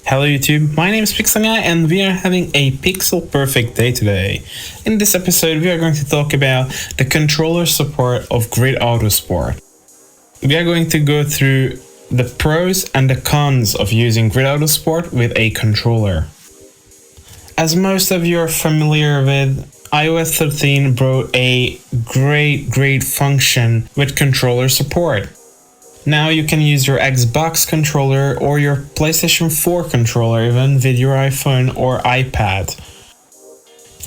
Hello YouTube, my name is Pixelguy and we are having a pixel perfect day today. In this episode we are going to talk about the controller support of Grid Autosport. We are going to go through the pros and the cons of using Grid Autosport with a controller. As most of you are familiar with, iOS 13 brought a great function with controller support. Now you can use your Xbox controller or your PlayStation 4 controller even with your iPhone or iPad.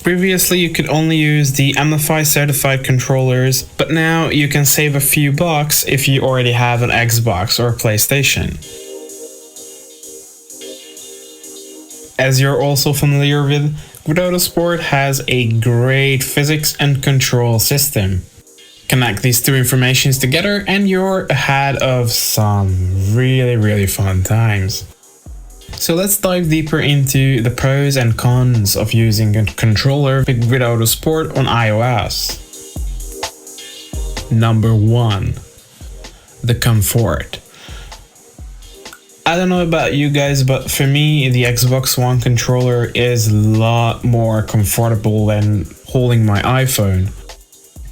Previously you could only use the MFI certified controllers, but now you can save a few bucks if you already have an Xbox or PlayStation. As you're also familiar with, Grid Autosport has a great physics and control system. Connect these two informations together and you're ahead of some really fun times. So let's dive deeper into the pros and cons of using a controller with Grid Autosport on iOS. Number 1. The comfort. I don't know about you guys, but for me the Xbox One controller is a lot more comfortable than holding my iPhone.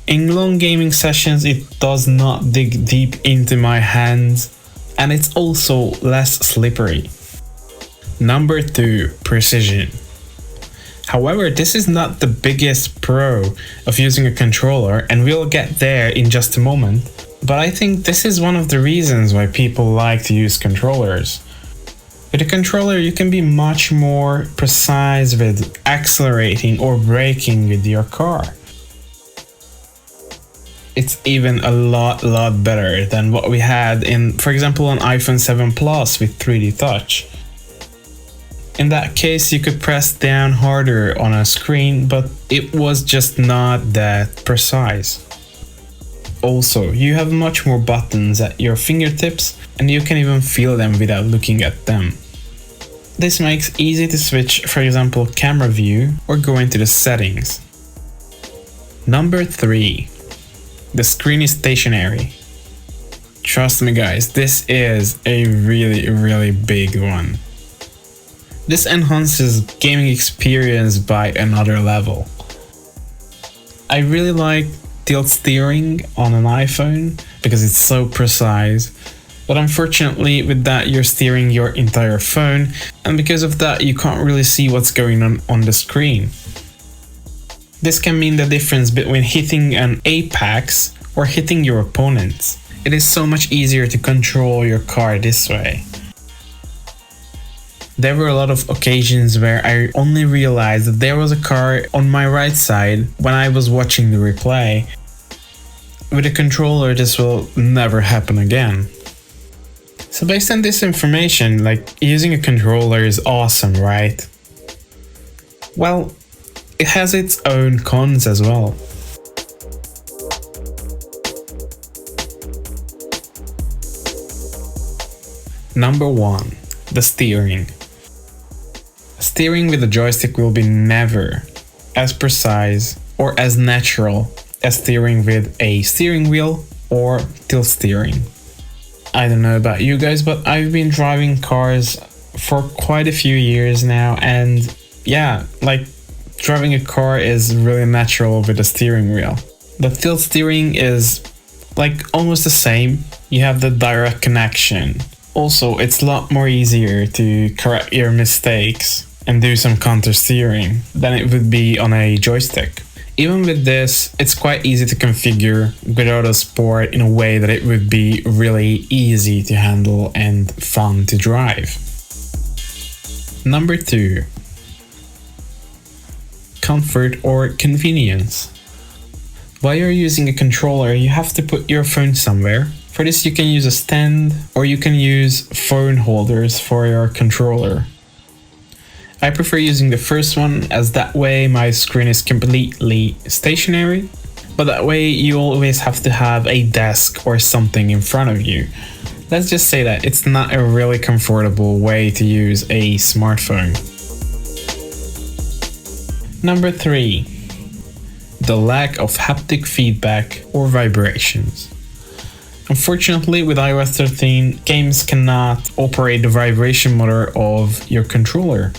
In long gaming sessions it does not dig deep into my hands and it's also less slippery. Number 2. Precision. However, this is not the biggest pro of using a controller and we'll get there in just a moment, but I think this is one of the reasons why people like to use controllers. With a controller you can be much more precise with accelerating or braking with your car. It's even a lot better than what we had in, for example, an iPhone 7 Plus with 3D Touch. In that case, you could press down harder on a screen, but it was just not that precise. Also, you have much more buttons at your fingertips, and you can even feel them without looking at them. This makes it easy to switch, for example, camera view or go into the settings. Number 3. The screen is stationary. Trust me guys, this is a really big one. This enhances gaming experience by another level. I really like tilt steering on an iPhone because it's so precise, but unfortunately with that you're steering your entire phone and because of that you can't really see what's going on the screen. This can mean the difference between hitting an apex or hitting your opponents. It is so much easier to control your car this way. There were a lot of occasions where I only realized that there was a car on my right side when I was watching the replay. With a controller this will never happen again. So based on this information, using a controller is awesome, right? Well, it has its own cons as well. Number 1. The steering. Steering with a joystick will be never as precise or as natural as steering with a steering wheel or tilt steering. I don't know about you guys, but I've been driving cars for quite a few years now and yeah, driving a car is really natural with a steering wheel. The tilt steering is almost the same. You have the direct connection. Also, it's a lot more easier to correct your mistakes and do some counter steering than it would be on a joystick. Even with this, it's quite easy to configure Grid Autosport in a way that it would be really easy to handle and fun to drive. Number 2. Comfort or convenience. While you're using a controller, you have to put your phone somewhere. For this you can use a stand or you can use phone holders for your controller. I prefer using the first one as that way my screen is completely stationary, but that way you always have to have a desk or something in front of you. Let's just say that it's not a really comfortable way to use a smartphone. Number 3. The lack of haptic feedback or vibrations. Unfortunately, with iOS 13, games cannot operate the vibration motor of your controller.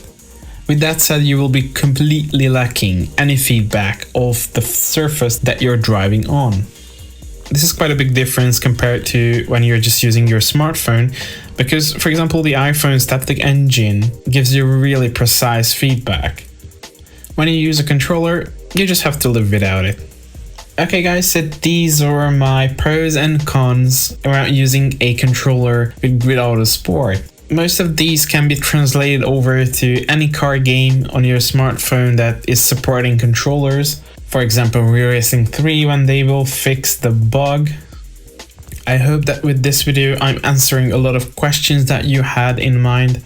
With that said, you will be completely lacking any feedback of the surface that you're driving on. This is quite a big difference compared to when you're just using your smartphone, because, for example, the iPhone static engine gives you really precise feedback. When you use a controller, you just have to live without it. Okay guys, so these are my pros and cons around using a controller with Grid Autosport. Most of these can be translated over to any car game on your smartphone that is supporting controllers. For example, Real Racing 3 when they will fix the bug. I hope that with this video I'm answering a lot of questions that you had in mind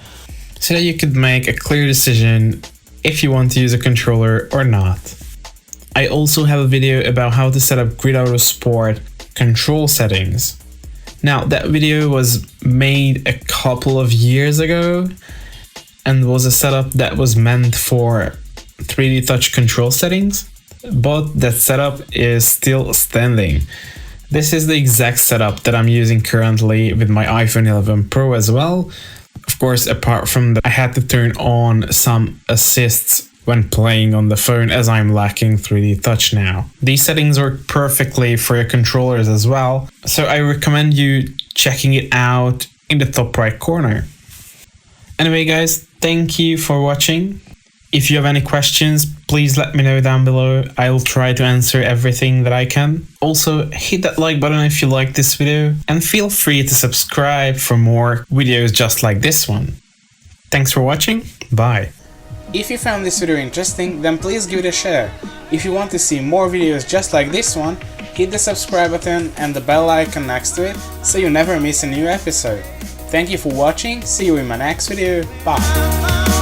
so that you could make a clear decision if you want to use a controller or not. I also have a video about how to set up Grid Autosport control settings. Now, that video was made a couple of years ago and was a setup that was meant for 3D touch control settings, but that setup is still standing. This is the exact setup that I'm using currently with my iPhone 11 Pro as well. Of course, apart from that, I had to turn on some assists when playing on the phone as I'm lacking 3D touch now. These settings work perfectly for your controllers as well, so I recommend you checking it out in the top right corner. Anyway guys, thank you for watching. If you have any questions, please let me know down below. I'll try to answer everything that I can. Also, hit that like button if you like this video, and feel free to subscribe for more videos just like this one. Thanks for watching, bye. If you found this video interesting, then please give it a share. If you want to see more videos just like this one, hit the subscribe button and the bell icon next to it so you never miss a new episode. Thank you for watching, see you in my next video, bye!